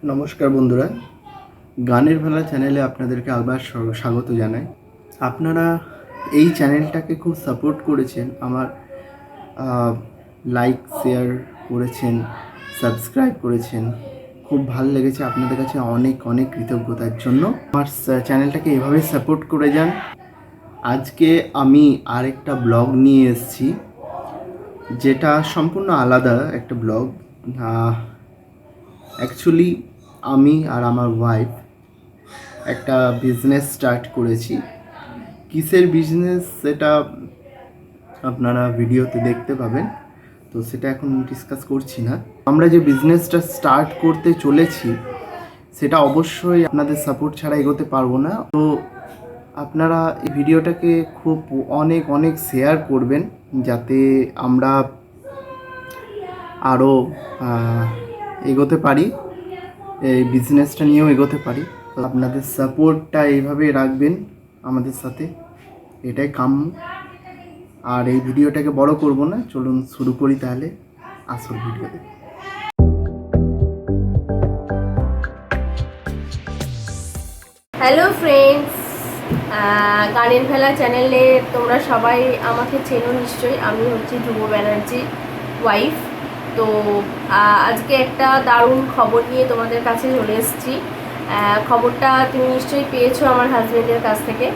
নমস্কার বন্ধুরা, গানের ভেলা চ্যানেলে আপনাদেরকে আবার স্বাগত জানাই। আপনারা এই চ্যানেলটাকে খুব সাপোর্ট করেছেন, আমার লাইক শেয়ার করেছেন, সাবস্ক্রাইব করেছেন, খুব ভালো লেগেছে। আপনাদের কাছে অনেক অনেক কৃতজ্ঞতার জন্য। আমার চ্যানেলটাকে এভাবেই সাপোর্ট করে যান। আজকে আমি আরেকটা ব্লগ নিয়ে এসেছি, যেটা সম্পূর্ণ আলাদা একটা ব্লগ। অ্যাকচুয়ালি আমি আর আমার ওয়াইফ একটা বিজনেস স্টার্ট করেছি। কিসের বিজনেস সেটা আপনারা ভিডিওতে দেখতে পাবেন, তো সেটা এখন ডিসকাস করছি না। আমরা যে বিজনেসটা স্টার্ট করতে চলেছি সেটা অবশ্যই আপনাদের সাপোর্ট ছাড়া এগোতে পারবো না। তো আপনারা এই ভিডিওটাকে খুব অনেক অনেক শেয়ার করবেন, যাতে আমরা আরও এগোতে পারি, এই বিজনেসটা নিয়েও এগোতে পারি। আপনাদের সাপোর্টটা এইভাবে রাখবেন আমাদের সাথে, এটাই কাম্য। আর এই ভিডিওটাকে বড় করব না, চলুন শুরু করি তাহলে আসল ভিডিওতে। হ্যালো ফ্রেন্ডস, গানের ভেলা চ্যানেলে তোমরা সবাই আমাকে চেনো নিশ্চয়ই। আমি হচ্ছি ধ্রুব ব্যানার্জি ওয়াইফ। তো আজকে একটা দারুণ খবর নিয়ে তোমাদের কাছে চলে এসেছি। খবরটা তুমি নিশ্চয়ই পেয়েছো আমার হাজব্যান্ডের কাছ থেকে।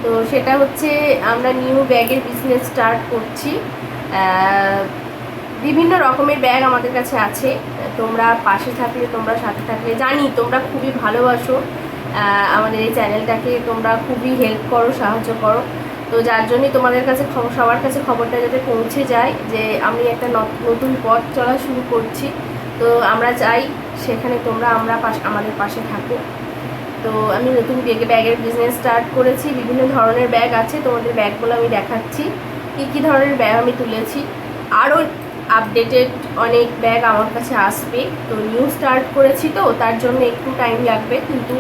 তো সেটা হচ্ছে আমরা নিউ ব্যাগের বিজনেস স্টার্ট করছি। বিভিন্ন রকমের ব্যাগ আমাদের কাছে আছে। তোমরা পাশে থাকলে, তোমরা সাথে থাকলে, জানি তোমরা খুবই ভালোবাসো আমাদের এই চ্যানেলটাকে, তোমরা খুবই হেল্প করো, সাহায্য করো। তো যার জন্যই তোমাদের কাছে সবার কাছে খবরটা যাতে পৌঁছে যায় যে আমি একটা নতুন পথ চলা শুরু করছি। তো আমরা চাই সেখানে তোমরা আমাদের পাশে থাকো। তো আমি নতুন ব্যাগের বিজনেস স্টার্ট করেছি। বিভিন্ন ধরনের ব্যাগ আছে, তোমাদের ব্যাগগুলো আমি দেখাচ্ছি কী কী ধরনের ব্যাগ আমি তুলেছি। আরও আপডেটেড অনেক ব্যাগ আমার কাছে আসবে। তো নিউ স্টার্ট করেছি, তো তার জন্য একটু টাইম লাগবে, কিন্তু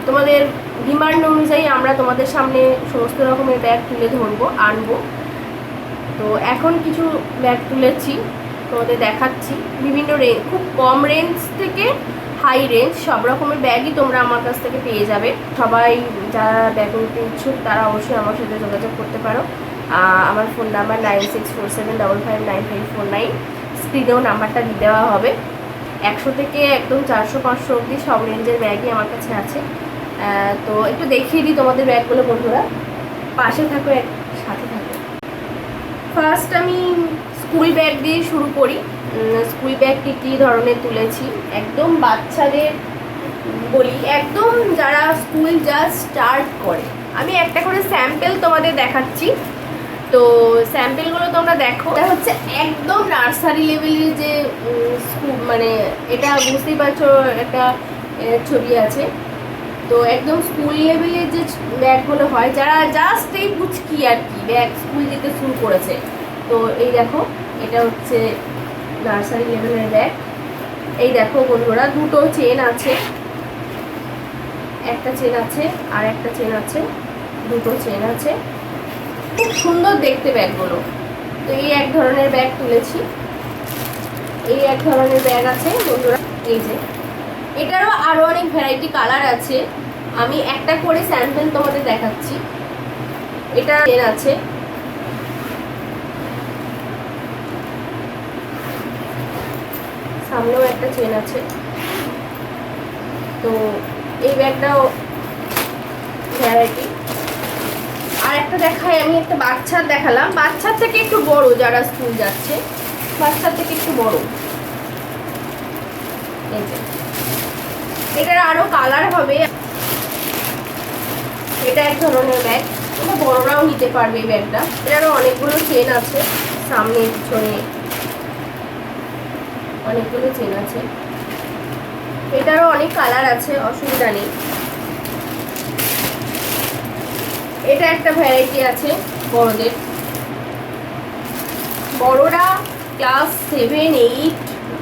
তোমাদের ডিমান্ড অনুযায়ী আমরা তোমাদের সামনে সমস্ত রকমের ব্যাগ তুলে আনবো। তো এখন কিছু ব্যাগ তুলেছি, তোমাদের দেখাচ্ছি। বিভিন্ন খুব কম রেঞ্জ থেকে হাই রেঞ্জ সব রকমের ব্যাগই তোমরা আমার কাছ থেকে পেয়ে যাবে। সবাই যারা ব্যাগ নিতে ইচ্ছুক তারা অবশ্যই আমার সাথে যোগাযোগ করতে পারো। আমার ফোন নাম্বার 9647559549। স্ক্রিনেও নাম্বারটা দিয়ে দেওয়া হবে। 100 থেকে একদম 400-500 অবধি সব রেঞ্জের ব্যাগই আমার কাছে আছে। তো একটু দেখিয়ে দিই তোমাদের ব্যাগগুলো বন্ধুরা, পাশে থাকো, সাথে থাকো। ফার্স্ট আমি স্কুল ব্যাগ দিয়ে শুরু করি। স্কুল ব্যাগ কী ধরনের তুলেছি একদম বাচ্চাদের বলি, একদম যারা স্কুল জাস্ট স্টার্ট করে। আমি একটা করে স্যাম্পেল তোমাদের দেখাচ্ছি। তো স্যাম্পেলগুলো তোমরা দেখো। এটা হচ্ছে একদম নার্সারি লেভেলের যে স্কুল, মানে এটা বুঝতেই পারছো একটা ছবি আছে। তো একদম স্কুল লেভেলের যে ব্যাগগুলো হয়, যারা জাস্ট এই পুচকি আর কি ব্যাগ স্কুল যেতে শুরু করেছে। তো এই দেখো, এটা হচ্ছে নার্সারি লেভেলের ব্যাগ। এই দেখো বন্ধুরা, দুটো চেন আছে, একটা চেন আছে আর একটা চেন আছে, দুটো চেন আছে। খুব সুন্দর দেখতে ব্যাগগুলো। তো এই এক ধরনের ব্যাগ তুলেছি। এই এক ধরনের ব্যাগ আছে বন্ধুরা, এই যে। এটারও আরও অনেক ভ্যারাইটি কালার আছে, আমি একটা করে স্যাম্পল তোমাদের দেখাচ্ছি। এটা চেন আছে, সামনেও একটা চেন আছে। তো এই ব্যাগটাও ভ্যারাইটি। আর একটা দেখাই, আমি একটা বাচ্চার দেখালাম, বাচ্চার থেকে একটু বড়, যারা স্কুল যাচ্ছে বাচ্চার থেকে একটু বড়। এই যে, এটার আরো কালার হবে। এটা এক ধরনের ব্যাগ, এটা বড়রাও নিতে পারবে এই ব্যাগটা। এটারও অনেকগুলো চেন আছে, সামনে পিছনে অনেকগুলো চেন আছে। এটারও অনেক কালার আছে, অসুবিধা নেই। এটা একটা ভ্যারাইটি আছে বড়দের, বড়রা ক্লাস 7, 8,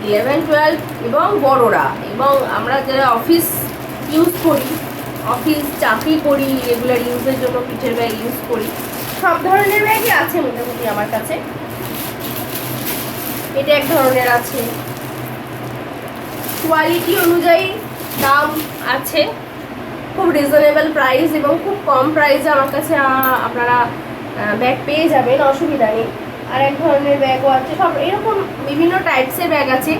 11, 12 এবং বড়রা, এবং আমরা যারা অফিস ইউজ করি, অফিস চাকরি করি, রেগুলার ইউজের জন্য পিঠের ব্যাগ ইউজ করি, সব ধরনের ব্যাগই আছে মোটামুটি আমার কাছে। এটা এক ধরনের আছে। কোয়ালিটি অনুযায়ী দাম আছে, খুব রিজনেবল প্রাইস এবং খুব কম প্রাইসে আমার কাছে আপনারা ব্যাগ পেয়ে যাবেন, অসুবিধা নেই। আর এক ধরনের ব্যাগও আছে, সব এরকম বিভিন্ন টাইপসের ব্যাগ আছে।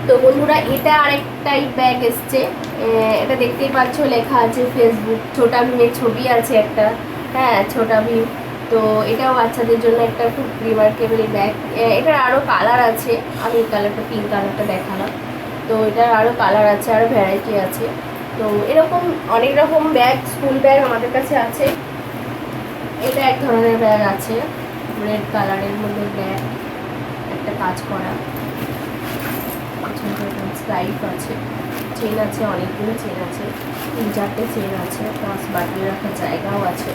তো বন্ধুরা এটা আরেক টাইপ ব্যাগ এসছে, এটা দেখতেই পাচ্ছ লেখা আছে ফেসবুক, ছোটা ভীমের ছবি আছে একটা, হ্যাঁ ছোটা ভীম। তো এটাও বাচ্চাদের জন্য একটা খুব রিমার্কেবল ব্যাগ। এটার আরও কালার আছে, আমি কালারটা পিঙ্ক কালারটা দেখালাম। তো এটার আরও কালার আছে, আরও ভ্যারাইটি আছে। তো এরকম অনেক রকম ব্যাগ, স্কুল ব্যাগ আমাদের কাছে আছে। এটা এক ধরনের ব্যাগ আছে, রেড কালারের মধ্যে ব্যাগ, একটা কাজ করা, স্ট্রাইপ আছে, চেন আছে, অনেকগুলো চেন আছে, 3-4টে চেন আছে, প্লাস বাটিয়ে রাখার জায়গাও আছে।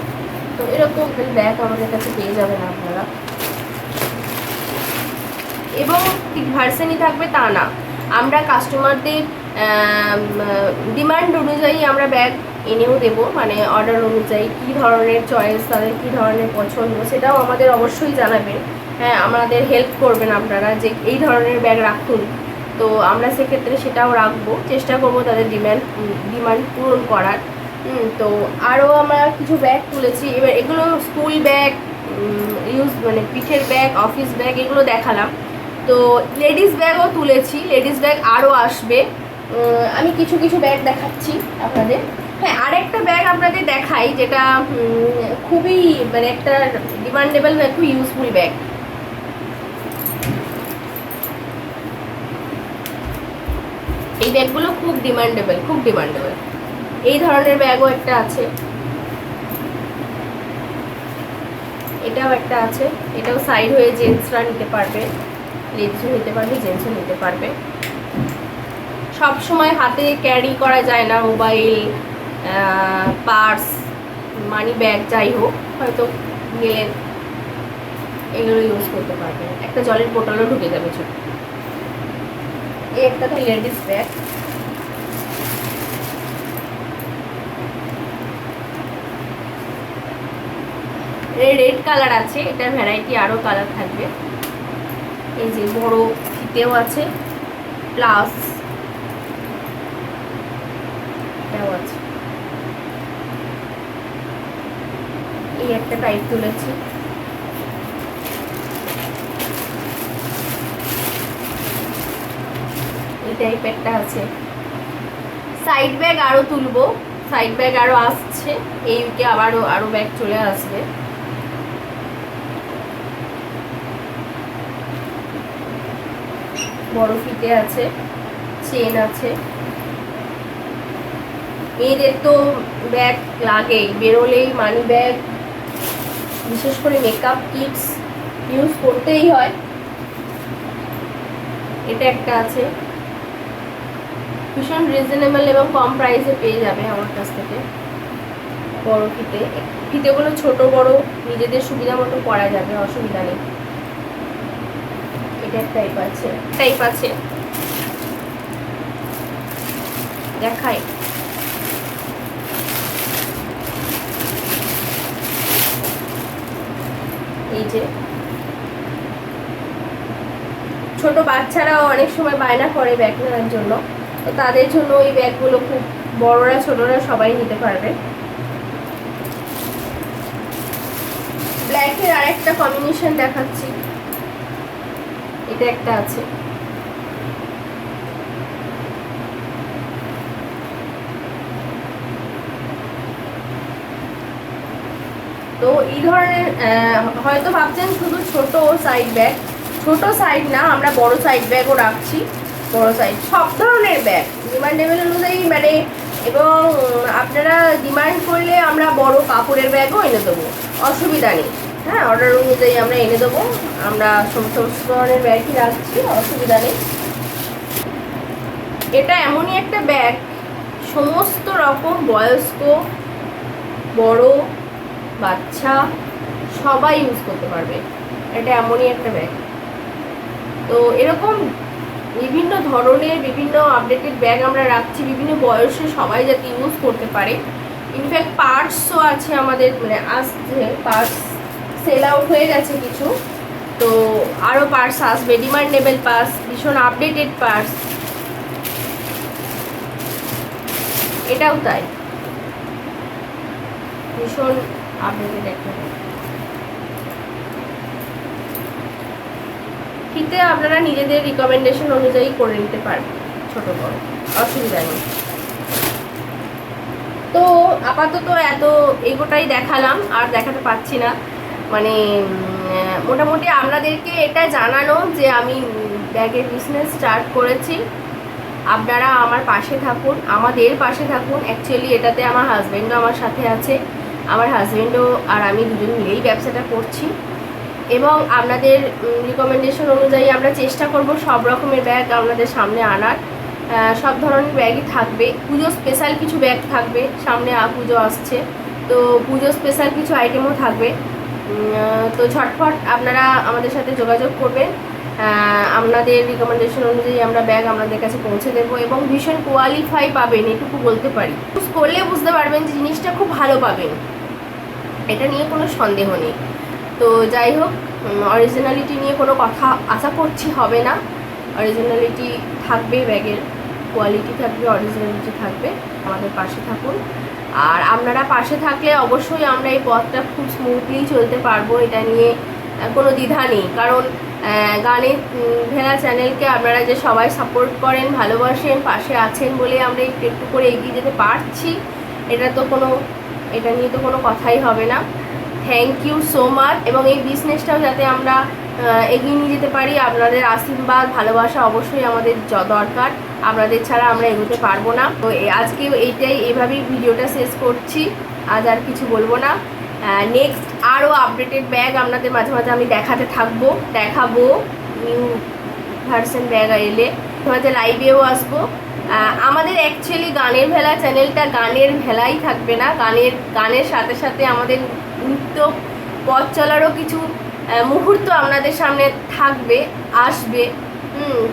তো এরকম ব্যাগ আমাদের কাছে পেয়ে যাবেন আপনারা। এবং ঠিক ভার্সেনই থাকবে তা না, আমরা কাস্টমারদের ডিমান্ড অনুযায়ী আমরা ব্যাগ এনেও দেবো, মানে অর্ডার অনুযায়ী কী ধরনের চয়েস, তাদের কী ধরনের পছন্দ সেটাও আমাদের অবশ্যই জানাবেন। হ্যাঁ, আমাদের হেল্প করবেন আপনারা যে এই ধরনের ব্যাগ রাখুন। তো আমরা সেক্ষেত্রে সেটাও রাখবো, চেষ্টা করবো তাদের ডিমান্ড পূরণ করার। তো আরও আমরা কিছু ব্যাগ তুলেছি। এবার এগুলো স্কুল ব্যাগ, মানে পিঠের ব্যাগ, অফিস ব্যাগ, এগুলো দেখালাম। তো লেডিস ব্যাগও তুলেছি, লেডিস ব্যাগ আরও আসবে। আমি কিছু কিছু ব্যাগ দেখাচ্ছি আপনাদের। হ্যাঁ, আরেকটা ব্যাগ আপনাদের দেখাই, যেটা খুবই মানে একটা ডিমান্ডেবল ব্যাগ, খুব ইউজফুল ব্যাগ। এই ব্যাগগুলো খুব ডিমান্ডেবল, খুব ডিমান্ডেবল। এই ধরনের ব্যাগও একটা আছে, এটাও একটা আছে। এটাও সাইড হয়ে জেন্টসরা নিতে পারবে, লেডিসও নিতে পারবে, জেন্টসও নিতে পারবে। সব সময় হাতে ক্যারি করা যায় না, মোবাইল, পার্স, মানি ব্যাগ যাই হোক, হয়তো গেলে এগুলো ইউজ করতে পারবে। একটা জলের বোতলও ঢুকে যাবে ছোট। এই একটা তো লেডিস ব্যাগ। রেড কালার আছে, এটার ভ্যারাইটি আরও কালার থাকবে। এই যে বড় ফিতেও আছে, প্লাস এটাও আছে। এই একটা টাইপ তুলেছি। এই টাইপ একটা আছে। সাইড ব্যাগ আরও তুলবো, সাইড ব্যাগ আরও আসছে, এই উইকে আরও ব্যাগ চলে আসবে। বড় ফিতে আছে, চেন আছে। মেয়েদের তো ব্যাগ লাগেই, বেরোলেই মানি ব্যাগ, বিশেষ করে মেকআপ কিটস ইউজ করতেই হয়। এটা একটা আছে, ভীষণ রিজনেবল এবং কম প্রাইসে পেয়ে যাবে আমার কাছ থেকে। বড় ফিতে, ফিতেগুলো ছোট বড় নিজেদের সুবিধা মতো করা যাবে, অসুবিধা নেই। এটা টাইপ আছে, দেখাই। এই যে ছোট বাচ্চারাও অনেক সময় বায়না করে ব্যাগ নেওয়ার জন্য, তো তাদের জন্য এই ব্যাগগুলো খুব, বড়রা ছোটরা সবাই নিতে পারবে। ব্ল্যাকের আরেকটা কম্বিনেশন দেখাচ্ছি, এটা একটা আছে। তো এই ধরনের হয়তো ভাবছেন শুধু ছোট সাইড ব্যাগ, ছোট সাইড না, আমরা বড় সাইড ব্যাগও রাখছি। বড় সাইজ সব ধরনের ব্যাগ ডিমান্ডেবল অনুযায়ী, মানে এবং আপনারা ডিমান্ড করলে আমরা বড় কাপড়ের ব্যাগও এনে দেবো, অসুবিধা নেই। হ্যাঁ, অর্ডার অনুযায়ী আমরা এনে দেবো, আমরা সমস্ত ধরনের ব্যাগই রাখছি, অসুবিধা নেই। এটা এমনই একটা ব্যাগ, সমস্ত রকম বয়স্ক, বড়, বাচ্চা সবাই ইউজ করতে পারবে। এটা এমনই একটা ব্যাগ। তো এরকম বিভিন্ন ধরনের বিভিন্ন আপডেটেড ব্যাগ আমরা রাখছি, বিভিন্ন বয়সে সবাই যাতে ইউজ করতে পারে। ইনফ্যাক্ট পার্টসও আছে আমাদের, মানে আসছে পার্টস, সেল আউট হয়ে গেছে কিছু, তো আরও পার্টস আসবে, ডিমান্ডেবল পার্টস, ভীষণ আপডেটেড পার্টস। এটাও তাই, ভীষণ আপডেটেড একটা ব্যাগ। ফিতে আপনারা নিজেদের রিকমেন্ডেশন অনুযায়ী করে নিতে পারবেন, ছোট বড় অসুবিধা নেই। তো আপাতত এত এগোটাই দেখালাম, আর দেখাতে পাচ্ছি না। মানে মোটামুটি আপনাদেরকে এটা জানানো যে আমি ব্যাগের বিজনেস স্টার্ট করেছি, আপনারা আমার পাশে থাকুন, আমাদের পাশে থাকুন। অ্যাকচুয়ালি এটাতে আমার হাজব্যান্ডও আমার সাথে আছে, আমার হাজব্যান্ডও আর আমি দুজন মিলেই ব্যবসাটা করছি, এবং আপনাদের রিকমেন্ডেশন অনুযায়ী আমরা চেষ্টা করব সব রকমের ব্যাগ আপনাদের সামনে আনার। সব ধরনের ব্যাগই থাকবে, পুজো স্পেশাল কিছু ব্যাগ থাকবে, সামনে পুজো আসছে, তো পুজো স্পেশাল কিছু আইটেমও থাকবে। তো ঝটফট আপনারা আমাদের সাথে যোগাযোগ করবেন, আপনাদের রিকমেন্ডেশন অনুযায়ী আমরা ব্যাগ আপনাদের কাছে পৌঁছে দেবো, এবং ভীষণ কোয়ালিফাই পাবেন, এটুকু বলতে পারি। ইউজ করলে বুঝতে পারবেন যে জিনিসটা খুব ভালো পাবেন, এটা নিয়ে কোনো সন্দেহ নেই। তো যাই হোক, অরিজিনালিটি নিয়ে কোনো কথা আশা করছি হবে না, অরিজিনালিটি থাকবে, ব্যাগের কোয়ালিটি থাকবে, অরিজিনালিটি থাকবে। আমাদের পাশে থাকুন, আর আপনারা পাশে থাকলে অবশ্যই আমরা এই পথটা খুব স্মুথলি চলতে পারবো, এটা নিয়ে কোনো দ্বিধা নেই। কারণ গানের ভেলা চ্যানেলকে আপনারা যে সবাই সাপোর্ট করেন, ভালোবাসেন, পাশে আছেন বলে আমরা একটু একটু করে এগিয়ে যেতে পারছি, এটা নিয়ে তো কোনো কথাই হবে না। Thank you so much. এবং এই বিজনেসটাও যাতে আমরা এগিয়ে নিয়ে যেতে পারি, আপনাদের আশীর্বাদ ভালোবাসা অবশ্যই আমাদের দরকার, আপনাদের ছাড়া আমরা এগোতে পারবো না। তো আজকে এইভাবেই ভিডিওটা শেষ করছি, আজ আর কিছু বলবো না। নেক্সট আরও আপডেটেড ব্যাগ আপনাদের মাঝে মাঝে আমি দেখাবো, নিউ ভার্সন ব্যাগ এলে মাঝে লাইভেও আসবো। আমাদের অ্যাকচুয়ালি গানের ভেলা চ্যানেলটা গানের ভেলাই থাকবে না, গানের সাথে সাথে আমাদের নৃত্য পথ চলারও কিছু মুহূর্ত আপনাদের সামনে আসবে।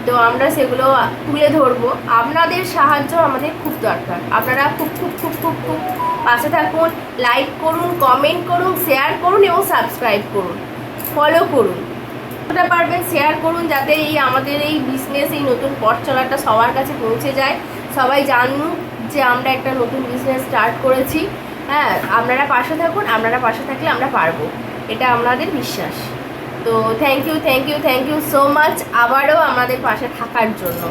তো আমরা সেগুলো তুলে ধরবো। আপনাদের সাহায্য আমাদের খুব দরকার, আপনারা খুব খুব খুব খুব খুব পাশে থাকুন, লাইক করুন, কমেন্ট করুন, শেয়ার করুন এবং সাবস্ক্রাইব করুন, ফলো করুন, যতটা পারবেন শেয়ার করুন, যাতে আমাদের এই বিজনেস, এই নতুন পথ চলাটা সবার কাছে পৌঁছে যায়, সবাই জানুক যে আমরা একটা নতুন বিজনেস স্টার্ট করেছি। হ্যাঁ, আপনারা পাশে থাকুন, আপনারা পাশে থাকলে আমরা পারবো, এটা আমাদের বিশ্বাস। তো থ্যাংক ইউ সো মাচ আবারও আমাদের পাশে থাকার জন্য।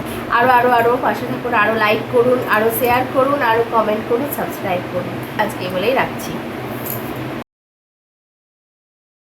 আরও পাশে থাকুন, আরও লাইক করুন, আরও শেয়ার করুন, আরও কমেন্ট করুন, সাবস্ক্রাইব করুন। আজকে বলেই রাখছি।